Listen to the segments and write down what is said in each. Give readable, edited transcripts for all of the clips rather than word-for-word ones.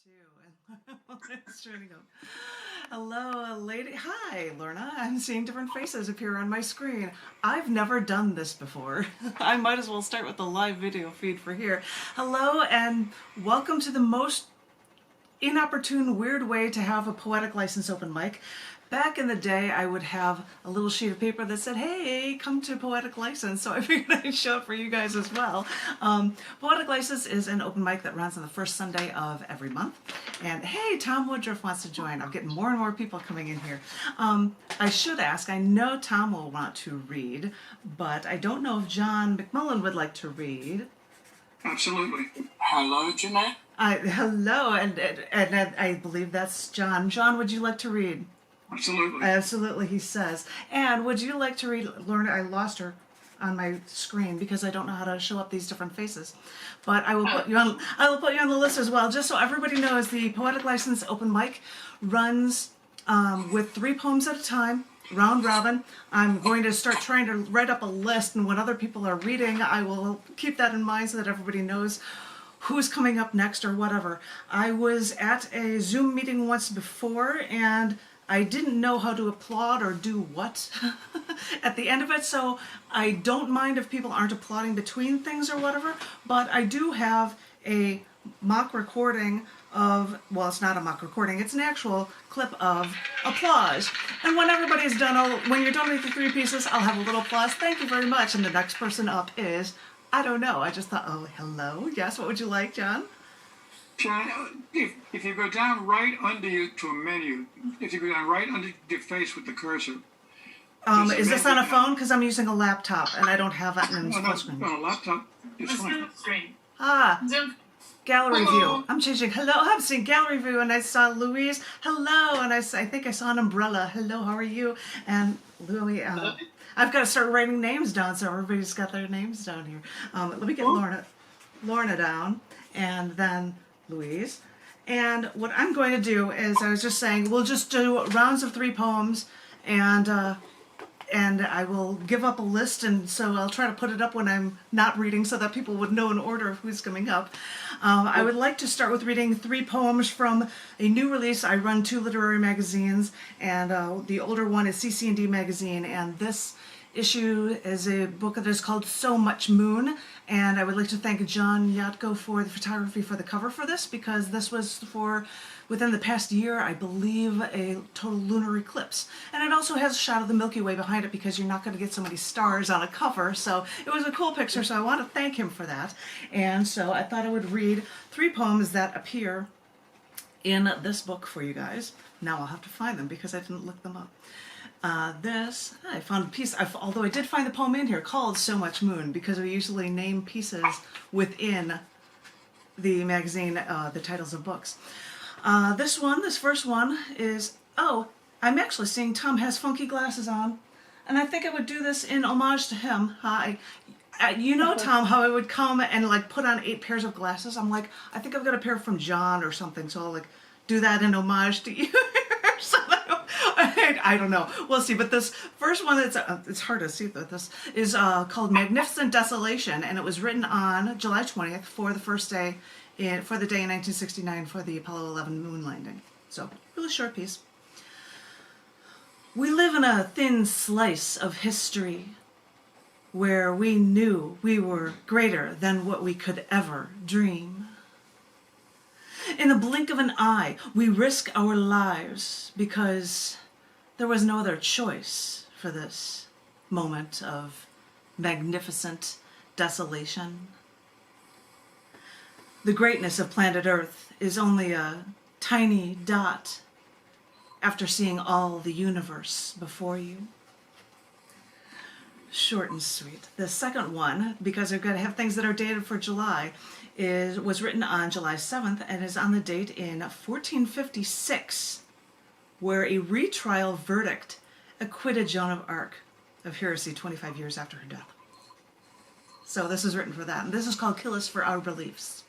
too. It's turning up. Hello, lady. Hi, Lorna. I'm seeing different faces appear on my screen. I've never done this before. I might as well start with the live video feed for here. Hello, and welcome to the most inopportune, weird way to have a poetic license open mic. Back in the day, I would have a little sheet of paper that said, hey, come to Poetic License, so I figured I'd show it for you guys as well. Poetic License is an open mic that runs on the first Sunday of every month. And hey, Tom Woodruff wants to join. I'm getting more and more people coming in here. I should ask, I know Tom will want to read, but I don't know if John McMullen would like to read. Absolutely. Hello, Jeanette. Hello, and I believe that's John. John, would you like to read? Absolutely. Absolutely, he says. And would you like to read, Lorna? I lost her on my screen because I don't know how to show up these different faces. But I will put you on. I will put you on the list as well, just so everybody knows. The Poetic License open mic runs with 3 poems at a time, round robin. I'm going to start trying to write up a list, and when other people are reading, I will keep that in mind so that everybody knows who's coming up next or whatever. I was at a Zoom meeting once before, and I didn't know how to applaud or do what at the end of it, so I don't mind if people aren't applauding between things or whatever, but I do have a mock recording of, well, it's not a mock recording, it's an actual clip of applause. And when everybody's done, when you're done with the 3 pieces, I'll have a little applause. Thank you very much. And the next person up is, I don't know, I just thought, oh, hello. Yes, what would you like, John? John, if you go down right under you to a menu, if you go down right under your face with the cursor. Is this on a phone? Because I'm using a laptop and I don't have it in full screen. On a laptop, it's fine. Ah, gallery view. I'm changing. Hello, I'm seeing gallery view, and I saw Louise. Hello, and I think I saw an umbrella. Hello, how are you? And Louis, I've got to start writing names down so everybody's got their names down here. Let me get Lorna down, and then Louise. And what I'm going to do is, I was just saying, we'll just do rounds of 3 poems, and I will give up a list, and so I'll try to put it up when I'm not reading so that people would know in order of who's coming up. I would like to start with reading 3 poems from a new release. I run 2 literary magazines, and the older one is cc&d magazine, and this issue is a book that is called So Much Moon, and I would like to thank John Yatko for the photography for the cover for this, because this was for, within the past year, I believe, a total lunar eclipse. And it also has a shot of the Milky Way behind it, because you're not going to get so many stars on a cover, so it was a cool picture, so I want to thank him for that. And so I thought I would read 3 poems that appear in this book for you guys. Now I'll have to find them because I didn't look them up. I found a piece, although I did find the poem in here called So Much Moon, because we usually name pieces within the magazine, the titles of books. This first one is, oh, I'm actually seeing Tom has funky glasses on, and I think I would do this in homage to him. Hi. You know, Tom, how I would come and like put on 8 pairs of glasses. I'm like, I think I've got a pair from John or something, so I'll like do that in homage to you. So I don't know. We'll see. But this first one, it's hard to see, but this is called Magnificent Desolation, and it was written on July 20th for the day in 1969 for the Apollo 11 moon landing. So, really short piece. We live in a thin slice of history where we knew we were greater than what we could ever dream. In a blink of an eye, we risk our lives because there was no other choice for this moment of magnificent desolation. The greatness of planet Earth is only a tiny dot after seeing all the universe before you. Short and sweet. The second one, because we've got to have things that are dated for July, was written on July 7th and is on the date in 1456, where a retrial verdict acquitted Joan of Arc of heresy 25 years after her death. So this is written for that, and this is called Kill Us for Our Beliefs.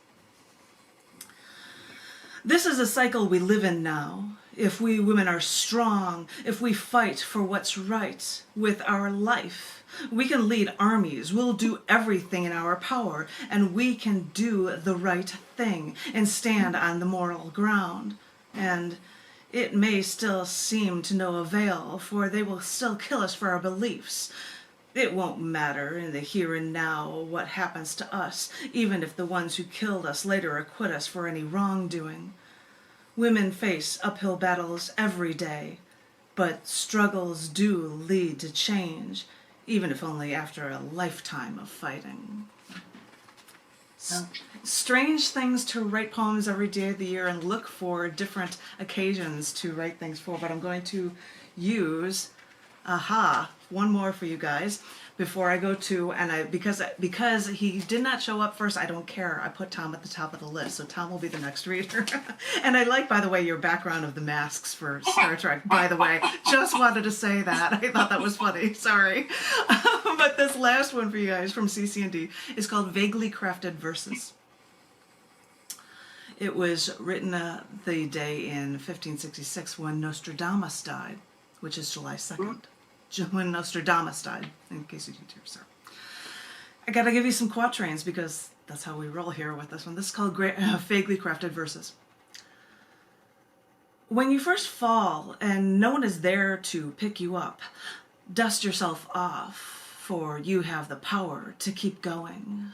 This is a cycle we live in now. If we women are strong, if we fight for what's right with our life, we can lead armies, we'll do everything in our power, and we can do the right thing and stand on the moral ground. And it may still seem to no avail, for they will still kill us for our beliefs. It won't matter in the here and now what happens to us, even if the ones who killed us later acquit us for any wrongdoing. Women face uphill battles every day, but struggles do lead to change, even if only after a lifetime of fighting. Strange things to write poems every day of the year and look for different occasions to write things for, but I'm going to use one more for you guys before I go to, and because he did not show up first, I don't care. I put Tom at the top of the list, so Tom will be the next reader. And I like, by the way, your background of the masks for Star Trek, by the way. Just wanted to say that. I thought that was funny. Sorry. But this last one for you guys from cc&d is called Vaguely Crafted Verses. It was written the day in 1566 when Nostradamus died, which is July 2nd. When Nostradamus died, in case you didn't hear, sir. I gotta give you some quatrains because that's how we roll here with this one. This is called Vaguely Crafted Verses. When you first fall and no one is there to pick you up, dust yourself off, for you have the power to keep going.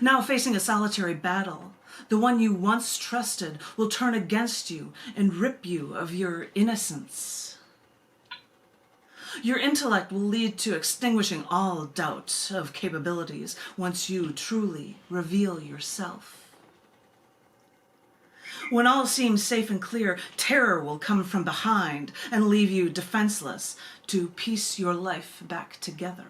Now facing a solitary battle, the one you once trusted will turn against you and rip you of your innocence. Your intellect will lead to extinguishing all doubt of capabilities once you truly reveal yourself. When all seems safe and clear, terror will come from behind and leave you defenseless to piece your life back together.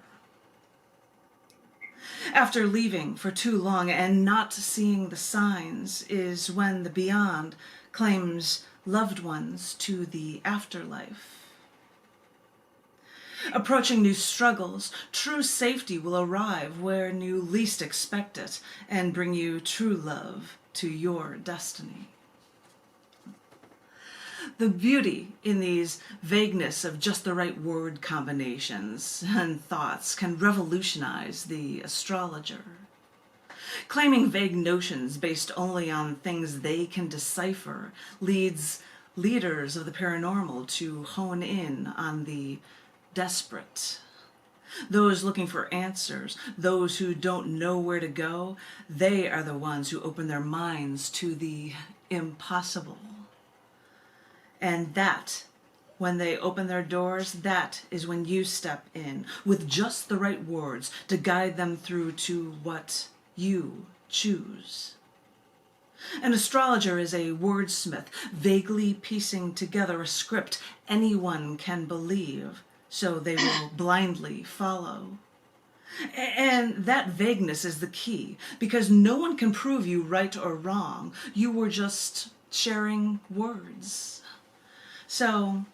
After leaving for too long and not seeing the signs is when the beyond claims loved ones to the afterlife. Approaching new struggles, true safety will arrive where you least expect it and bring you true love to your destiny. The beauty in these vagueness of just the right word combinations and thoughts can revolutionize the astrologer. Claiming vague notions based only on things they can decipher leads leaders of the paranormal to hone in on the desperate. Those looking for answers, those who don't know where to go, they are the ones who open their minds to the impossible. And that, when they open their doors, that is when you step in with just the right words to guide them through to what you choose. An astrologer is a wordsmith, vaguely piecing together a script anyone can believe, so they will blindly follow. And that vagueness is the key, because no one can prove you right or wrong. You were just sharing words. So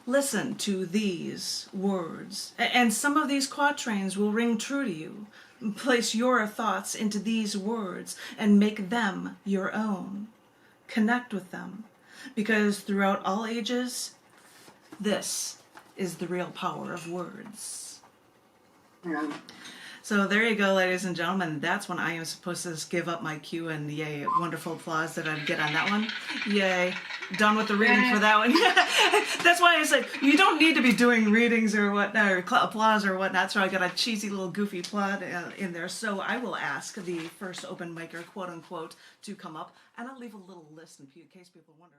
listen to these words, and some of these quatrains will ring true to you. Place your thoughts into these words and make them your own. Connect with them, because throughout all ages, this is the real power of words. Yeah. So there you go, ladies and gentlemen. That's when I am supposed to give up my cue, and yay, wonderful applause that I'd get on that one. Yay. Done with the reading for that one. That's why I said, you don't need to be doing readings or whatnot, or applause or whatnot, so I got a cheesy little goofy plot in there. So I will ask the first open micer, quote unquote, to come up, and I'll leave a little list in case people wonder.